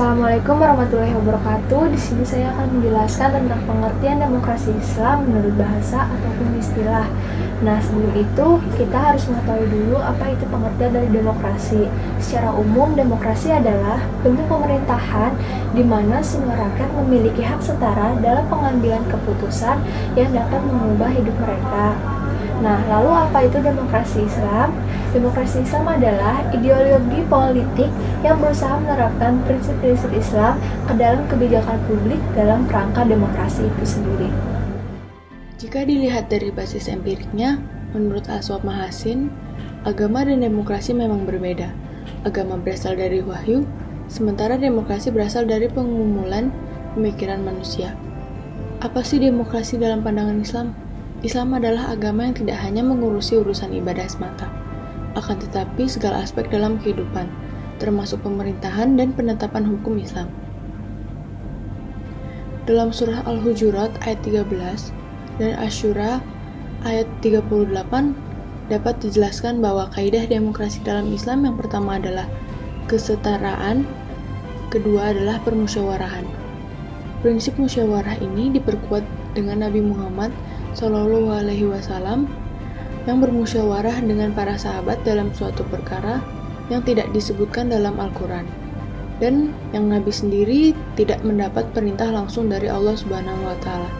Assalamualaikum warahmatullahi wabarakatuh. Di sini saya akan menjelaskan tentang pengertian demokrasi Islam menurut bahasa ataupun istilah. Nah, sebelum itu kita harus mengetahui dulu apa itu pengertian dari demokrasi. Secara umum, demokrasi adalah bentuk pemerintahan di mana semua rakyat memiliki hak setara dalam pengambilan keputusan yang dapat mengubah hidup mereka. Nah, lalu apa itu demokrasi Islam? Demokrasi Islam adalah ideologi politik yang berusaha menerapkan prinsip-prinsip Islam ke dalam kebijakan publik dalam kerangka demokrasi itu sendiri. Jika dilihat dari basis empiriknya, menurut Aswab Mahasin, agama dan demokrasi memang berbeda. Agama berasal dari wahyu, sementara demokrasi berasal dari pengumuman pemikiran manusia. Apa sih demokrasi dalam pandangan Islam? Islam adalah agama yang tidak hanya mengurusi urusan ibadah semata, akan tetapi segala aspek dalam kehidupan, termasuk pemerintahan dan penetapan hukum Islam. Dalam surah Al-Hujurat ayat 13 dan Asy-Syura ayat 38 dapat dijelaskan bahwa kaidah demokrasi dalam Islam yang pertama adalah kesetaraan, kedua adalah permusyawarahan. Prinsip musyawarah ini diperkuat dengan Nabi Muhammad SAW yang bermusyawarah dengan para sahabat dalam suatu perkara yang tidak disebutkan dalam Al-Quran, dan yang Nabi sendiri tidak mendapat perintah langsung dari Allah Subhanahu wa Ta'ala.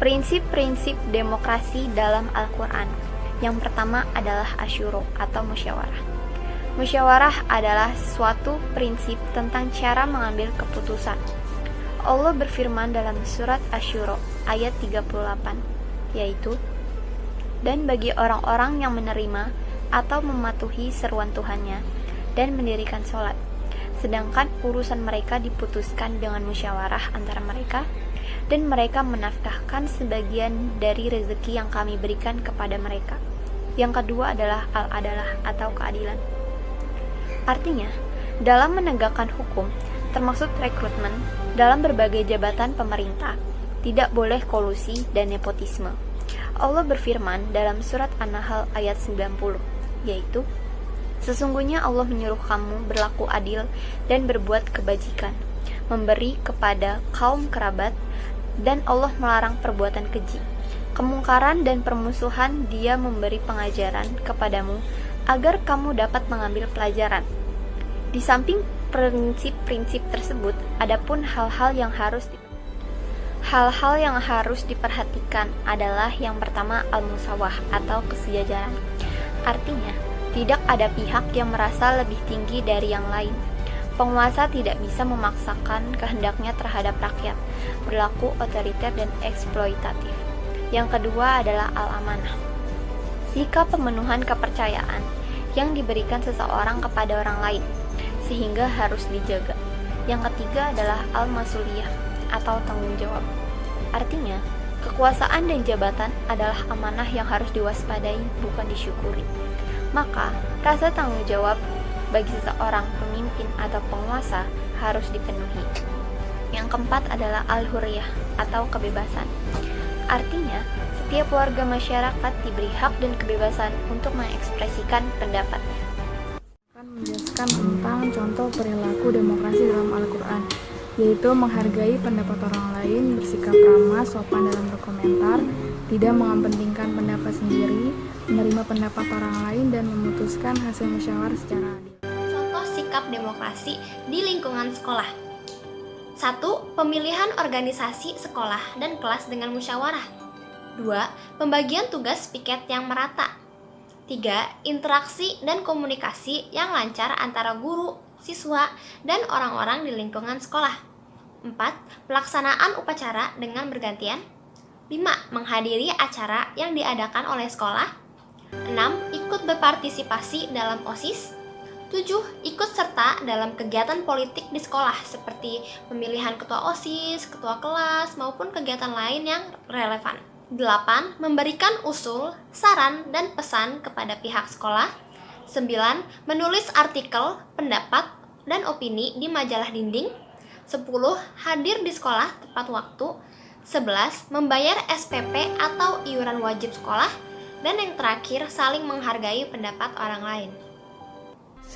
Prinsip-prinsip demokrasi dalam Al-Quran. Yang pertama adalah asyuro atau musyawarah. Musyawarah adalah suatu prinsip tentang cara mengambil keputusan. Allah berfirman dalam surat Asy-Syura ayat 38, yaitu, dan bagi orang-orang yang menerima atau mematuhi seruan Tuhannya dan mendirikan sholat, sedangkan urusan mereka diputuskan dengan musyawarah antara mereka, dan mereka menafkahkan sebagian dari rezeki yang kami berikan kepada mereka. Yang kedua adalah al-adalah atau keadilan. Artinya, dalam menegakkan hukum, termasuk rekrutmen dalam berbagai jabatan pemerintah, tidak boleh kolusi dan nepotisme. Allah berfirman dalam surat An-Nahl ayat 90, yaitu, sesungguhnya Allah menyuruh kamu berlaku adil dan berbuat kebajikan, memberi kepada kaum kerabat, dan Allah melarang perbuatan keji, kemungkaran dan permusuhan. Dia memberi pengajaran kepadamu agar kamu dapat mengambil pelajaran. Di samping prinsip-prinsip tersebut, adapun hal-hal yang harus diperhatikan adalah yang pertama al-musawah atau kesejajaran. Artinya, tidak ada pihak yang merasa lebih tinggi dari yang lain. Penguasa tidak bisa memaksakan kehendaknya terhadap rakyat, berlaku otoriter dan eksploitatif. Yang kedua adalah al-amanah, sikap pemenuhan kepercayaan yang diberikan seseorang kepada orang lain, sehingga harus dijaga. Yang ketiga adalah al-masuliyah atau tanggung jawab. Artinya, kekuasaan dan jabatan adalah amanah yang harus diwaspadai, bukan disyukuri. Maka, rasa tanggung jawab bagi seseorang pemimpin atau penguasa harus dipenuhi. Yang keempat adalah al-hurriyah atau kebebasan. Artinya, setiap warga masyarakat diberi hak dan kebebasan untuk mengekspresikan pendapatnya. Menjelaskan tentang contoh perilaku demokrasi dalam Al-Quran, yaitu menghargai pendapat orang lain, bersikap ramah, sopan dalam berkomentar, tidak mengepentingkan pendapat sendiri, menerima pendapat orang lain, dan memutuskan hasil musyawarah secara adil. Contoh sikap demokrasi di lingkungan sekolah. 1. Pemilihan organisasi sekolah dan kelas dengan musyawarah. 2. Pembagian tugas piket yang merata. 3. Interaksi dan komunikasi yang lancar antara guru, siswa, dan orang-orang di lingkungan sekolah. 4. Pelaksanaan upacara dengan bergantian. 5. Menghadiri acara yang diadakan oleh sekolah. 6. Ikut berpartisipasi dalam OSIS. 7. Ikut serta dalam kegiatan politik di sekolah seperti pemilihan ketua OSIS, ketua kelas, maupun kegiatan lain yang relevan. 8. Memberikan usul, saran, dan pesan kepada pihak sekolah. 9. Menulis artikel, pendapat, dan opini di majalah dinding. 10. Hadir di sekolah tepat waktu. 11. Membayar SPP atau iuran wajib sekolah. Dan yang terakhir, saling menghargai pendapat orang lain.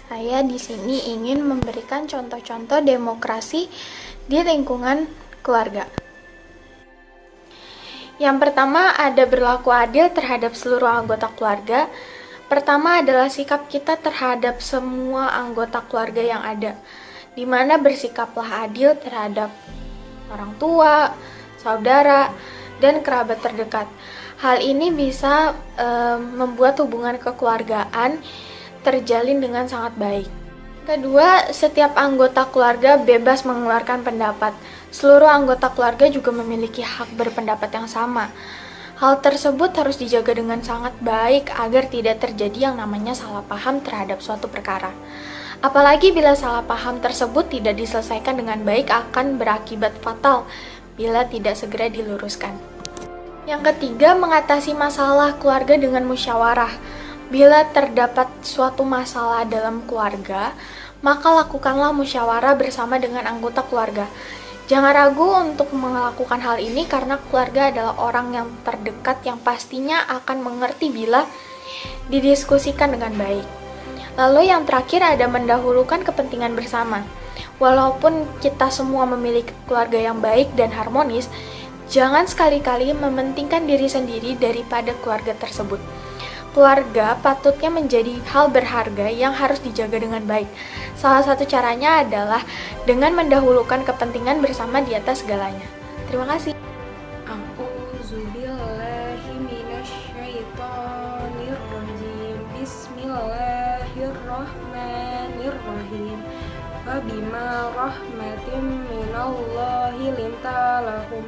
Saya di sini ingin memberikan contoh-contoh demokrasi di lingkungan keluarga. Yang pertama, ada berlaku adil terhadap seluruh anggota keluarga. Pertama adalah sikap kita terhadap semua anggota keluarga yang ada, di mana bersikaplah adil terhadap orang tua, saudara, dan kerabat terdekat. Hal ini bisa membuat hubungan kekeluargaan terjalin dengan sangat baik. Kedua, setiap anggota keluarga bebas mengeluarkan pendapat. Seluruh anggota keluarga juga memiliki hak berpendapat yang sama. Hal tersebut harus dijaga dengan sangat baik agar tidak terjadi yang namanya salah paham terhadap suatu perkara. Apalagi bila salah paham tersebut tidak diselesaikan dengan baik akan berakibat fatal bila tidak segera diluruskan. Yang ketiga, mengatasi masalah keluarga dengan musyawarah. Bila terdapat suatu masalah dalam keluarga, maka lakukanlah musyawarah bersama dengan anggota keluarga. Jangan ragu untuk melakukan hal ini karena keluarga adalah orang yang terdekat yang pastinya akan mengerti bila didiskusikan dengan baik. Lalu yang terakhir ada mendahulukan kepentingan bersama. Walaupun kita semua memiliki keluarga yang baik dan harmonis, jangan sekali-kali mementingkan diri sendiri daripada keluarga tersebut. Keluarga patutnya menjadi hal berharga yang harus dijaga dengan baik. Salah satu caranya adalah dengan mendahulukan kepentingan bersama di atas segalanya. Terima kasih. Bismillahirrahmanirrahim. Fabima rahmatin minallahi linta lahum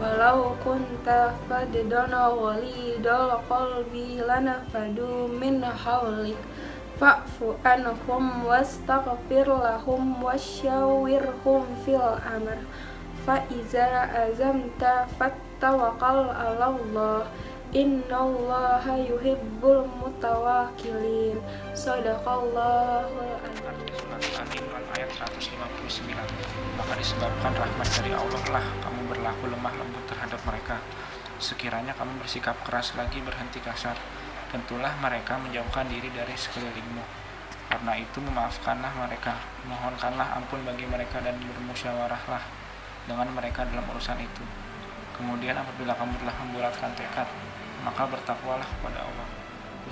walau kunta faddana ghalidal qalbi lanafadu min hawlik fa'fu anhum wastaghfir lahum wasyawirhum fil amr fa iza azamta fattawakkal 'alallah innallaha yuhibbul mutawakkilin. Shadaqallahul azim. Surat Al-Imran ayat 159. Maka disebabkan rahmat dari Allah lah kamu berlaku lemah lembut terhadap mereka. Sekiranya kamu bersikap keras lagi berhenti kasar, tentulah mereka menjauhkan diri dari sekelilingmu. Karena itu memaafkanlah mereka, mohonkanlah ampun bagi mereka dan bermusyawarahlah dengan mereka dalam urusan itu. Kemudian apabila kamu telah membulatkan tekad, maka bertakwalah kepada Allah.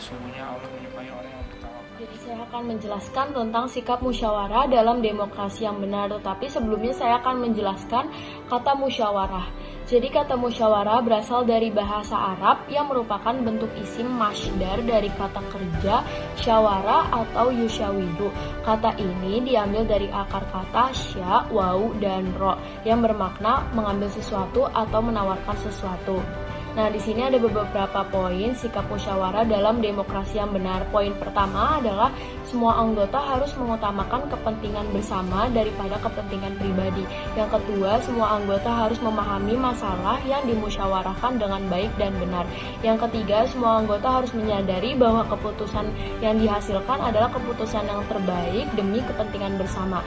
Sesungguhnya Allah menyukai orang yang bertawakal. Jadi saya akan menjelaskan tentang sikap musyawarah dalam demokrasi yang benar, tetapi sebelumnya saya akan menjelaskan kata musyawarah. Jadi kata musyawarah berasal dari bahasa Arab yang merupakan bentuk isim masdar dari kata kerja syawara atau yusyawidu. Kata ini diambil dari akar kata sya, wau, dan ro yang bermakna mengambil sesuatu atau menawarkan sesuatu. Nah, di sini ada beberapa poin sikap musyawarah dalam demokrasi yang benar. Poin pertama adalah semua anggota harus mengutamakan kepentingan bersama daripada kepentingan pribadi. Yang kedua, semua anggota harus memahami masalah yang dimusyawarahkan dengan baik dan benar. Yang ketiga, semua anggota harus menyadari bahwa keputusan yang dihasilkan adalah keputusan yang terbaik demi kepentingan bersama.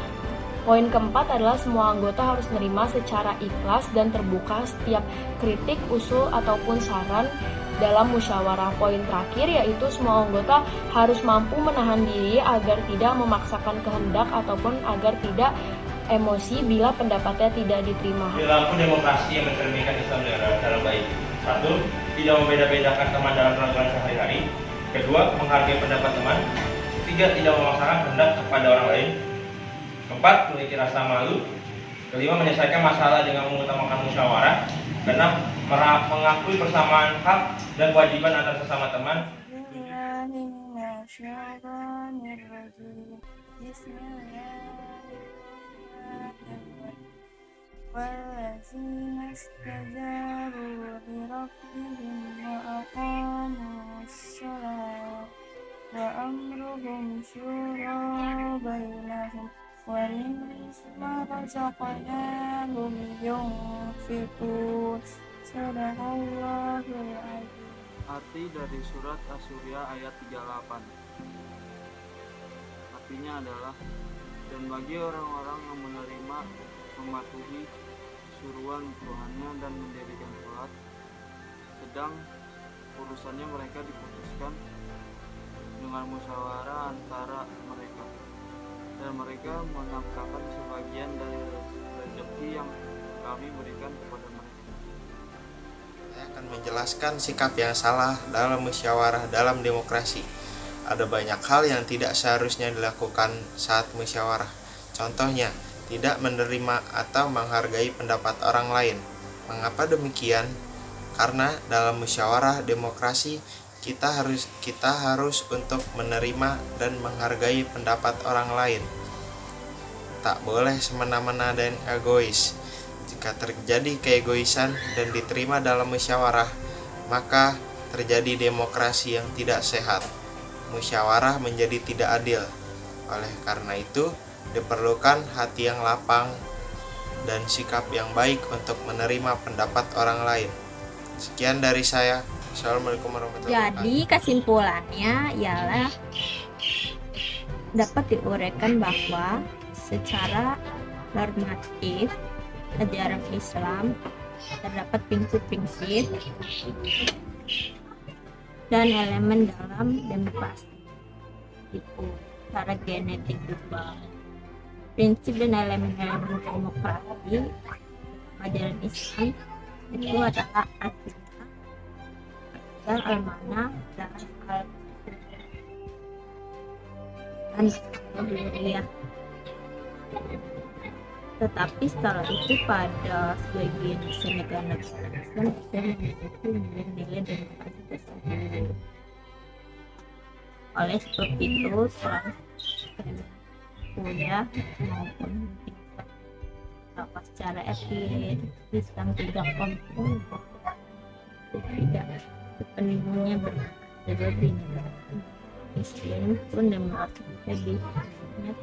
Poin keempat adalah semua anggota harus menerima secara ikhlas dan terbuka setiap kritik, usul, ataupun saran dalam musyawarah. Poin terakhir yaitu semua anggota harus mampu menahan diri agar tidak memaksakan kehendak ataupun agar tidak emosi bila pendapatnya tidak diterima. Perilaku demokrasi yang mencerminkan Islam secara baik. 1. Tidak membeda-bedakan teman dalam peraturan sehari-hari. 2. Menghargai pendapat teman. 3. Tidak memaksakan kehendak kepada orang lain. 4. Memiliki rasa malu. 5. Menyelesaikan masalah dengan mengutamakan musyawarah. 6. Mengakui persamaan hak dan kewajiban antar sesama teman. وَمِمَّا رَزَقْنَاهُمْ يُنْفِقُونَ. Shadaqallahul azim. Arti dari surat Asy-Syura ayat 38. Artinya adalah, dan bagi orang-orang yang menerima mematuhi suruhan Tuhannya dan mendirikan sholat, sedang urusannya mereka diputuskan dengan musyawarah antara mereka. dan mereka menafkahkan sebagian dari rezeki yang kami berikan kepada mereka. Saya akan menjelaskan sikap yang salah dalam musyawarah dalam demokrasi. Ada banyak hal yang tidak seharusnya dilakukan saat musyawarah. Contohnya, tidak menerima atau menghargai pendapat orang lain. Mengapa demikian? Karena dalam musyawarah demokrasi kita harus untuk menerima dan menghargai pendapat orang lain. Tak boleh semena-mena dan egois. Jika terjadi keegoisan dan diterima dalam musyawarah, maka terjadi demokrasi yang tidak sehat. Musyawarah menjadi tidak adil. Oleh karena itu, diperlukan hati yang lapang dan sikap yang baik untuk menerima pendapat orang lain. Sekian dari saya. Assalamualaikum warahmatullahi wabarakatuh. Jadi kesimpulannya ialah dapat diuraikan bahwa secara normatif ajaran Islam terdapat prinsip-prinsip dan elemen dalam demokrasi, itu secara genetik juga. Prinsip dan elemen-elemen demokrasi ajaran Islam itu adalah al-mana dan al-hurriyah. Tetapi setelah itu pada sebagian negara-negara Islam sudah memiliki nilai-nilai demokrasi tersebut. Oleh sebab itu, kuliah maupun apa secara etis Islam tidak kompeten, tidak sepenuhnya berada di negara Islam pun demokrasi lebih tidak